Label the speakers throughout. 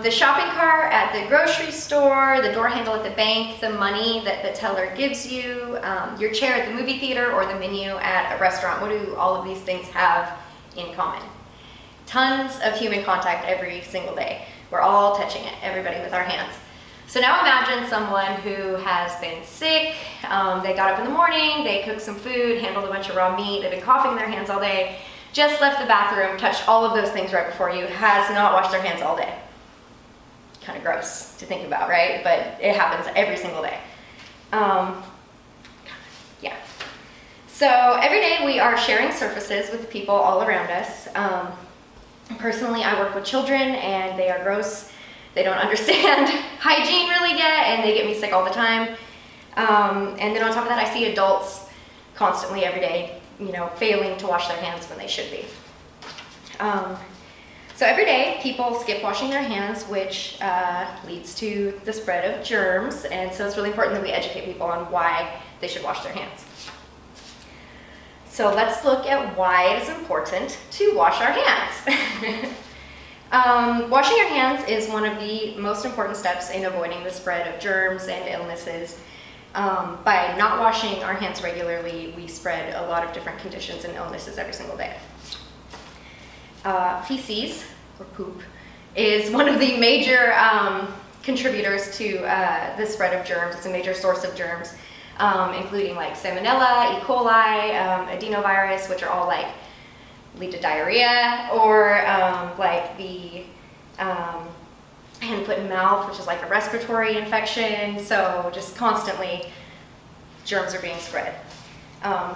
Speaker 1: The shopping cart at the grocery store, the door handle at the bank, the money that the teller gives you, your chair at the movie theater, or the menu at a restaurant. What do all of these things have in common? Tons of human contact every single day. We're all touching it, everybody with our hands. So now imagine someone who has been sick, they got up in the morning, they cooked some food, handled a bunch of raw meat, they've been coughing in their hands all day, just left the bathroom, touched all of those things right before you, has not washed their hands all day. Kind of gross to think about, right? But it happens every single day. Yeah. So every day we are sharing surfaces with people all around us. Personally, I work with children and they are gross. They don't understand hygiene really yet, and they get me sick all the time. And then on top of that, I see adults constantly every day, failing to wash their hands when they should be. So every day, people skip washing their hands, which leads to the spread of germs, and so it's really important that we educate people on why they should wash their hands. So let's look at why it is important to wash our hands. Washing your hands is one of the most important steps in avoiding the spread of germs and illnesses. By not washing our hands regularly, we spread a lot of different conditions and illnesses every single day. Feces, or poop, is one of the major contributors to the spread of germs. It's a major source of germs, including like Salmonella, E. coli, adenovirus, which are all lead to diarrhea, or like the hand, foot, and mouth, which is like a respiratory infection. So just constantly germs are being spread.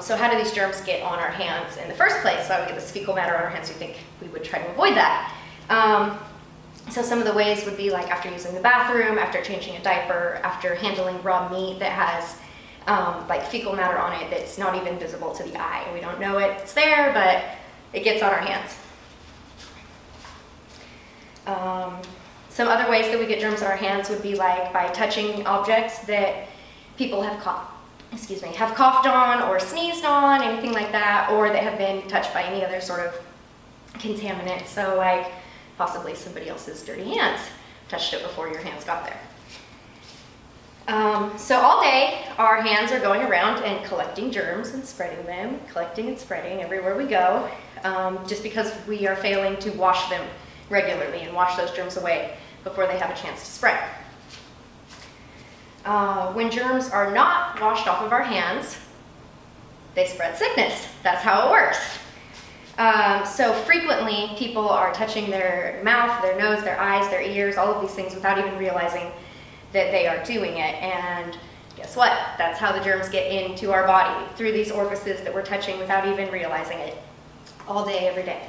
Speaker 1: So how do these germs get on our hands in the first place? Why do we get this fecal matter on our hands? You think we would try to avoid that. So some of the ways would be like after using the bathroom, after changing a diaper, after handling raw meat that has like fecal matter on it that's not even visible to the eye. We don't know it's there, but it gets on our hands. Some other ways that we get germs on our hands would be like by touching objects that people have coughed on or sneezed on, anything like that, or that have been touched by any other sort of contaminant. So like possibly somebody else's dirty hands touched it before your hands got there. So all day our hands are going around and collecting germs and spreading them, collecting and spreading everywhere we go, just because we are failing to wash them regularly and wash those germs away before they have a chance to spread. When germs are not washed off of our hands, they spread sickness. That's how it works. So frequently people are touching their mouth, their nose, their eyes, their ears, all of these things without even realizing that they are doing it. And guess what? That's how the germs get into our body, through these orifices that we're touching without even realizing it, all day, every day.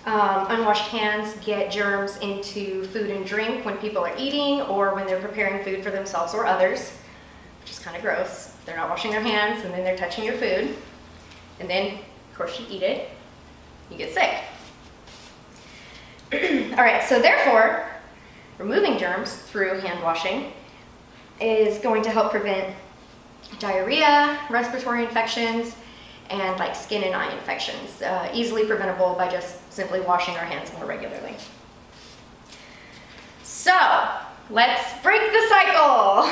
Speaker 1: Unwashed hands get germs into food and drink when people are eating or when they're preparing food for themselves or others, which is kind of gross. They're not washing their hands and then they're touching your food. And then, of course, you eat it, you get sick. All right, so therefore, removing germs through hand washing is going to help prevent diarrhea, respiratory infections, and like skin and eye infections, easily preventable by just simply washing our hands more regularly. So let's break the cycle.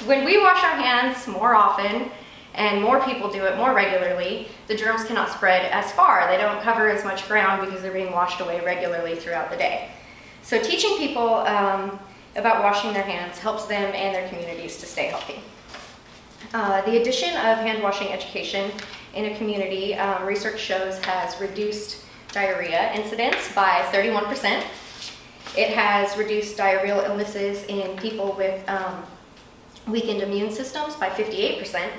Speaker 1: When we wash our hands more often and more people do it more regularly, the germs cannot spread as far. They don't cover as much ground because they're being washed away regularly throughout the day. So teaching people about washing their hands helps them and their communities to stay healthy. The addition of hand washing education in a community, research shows, has reduced diarrhea incidence by 31%. It has reduced diarrheal illnesses in people with weakened immune systems by 58%.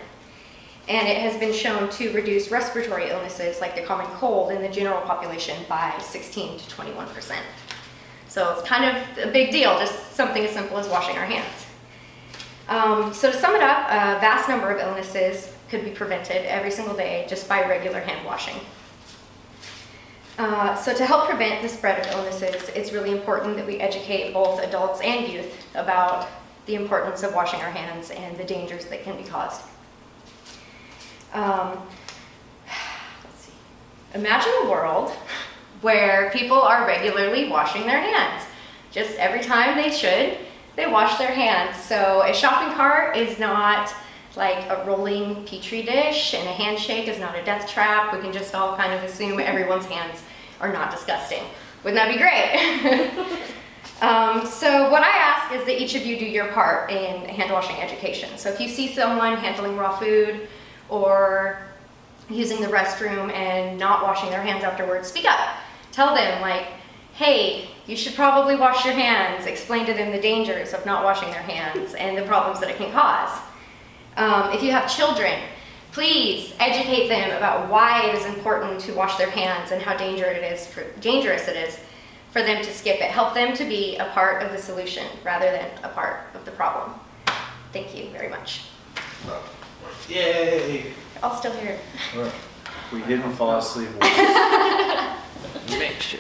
Speaker 1: And it has been shown to reduce respiratory illnesses like the common cold in the general population by 16 to 21%. So it's kind of a big deal, just something as simple as washing our hands. So to sum it up, a vast number of illnesses could be prevented every single day just by regular hand washing. So to help prevent the spread of illnesses, it's really important that we educate both adults and youth about the importance of washing our hands and the dangers that can be caused. Let's see. Imagine a world where people are regularly washing their hands. Just every time they should, they wash their hands. So a shopping cart is not like a rolling petri dish, and a handshake is not a death trap. We can just all kind of assume everyone's hands are not disgusting. Wouldn't that be great? So what I ask is that each of you do your part in hand washing education. So if you see someone handling raw food or using the restroom and not washing their hands afterwards, speak up. Tell them, like, hey, you should probably wash your hands. Explain to them the dangers of not washing their hands and the problems that it can cause. If you have children, please educate them about why it is important to wash their hands and how dangerous it is for them to skip it. Help them to be a part of the solution rather than a part of the problem. Thank you very much.
Speaker 2: Yay!
Speaker 1: You're all still here.
Speaker 3: We didn't fall asleep.
Speaker 2: Make sure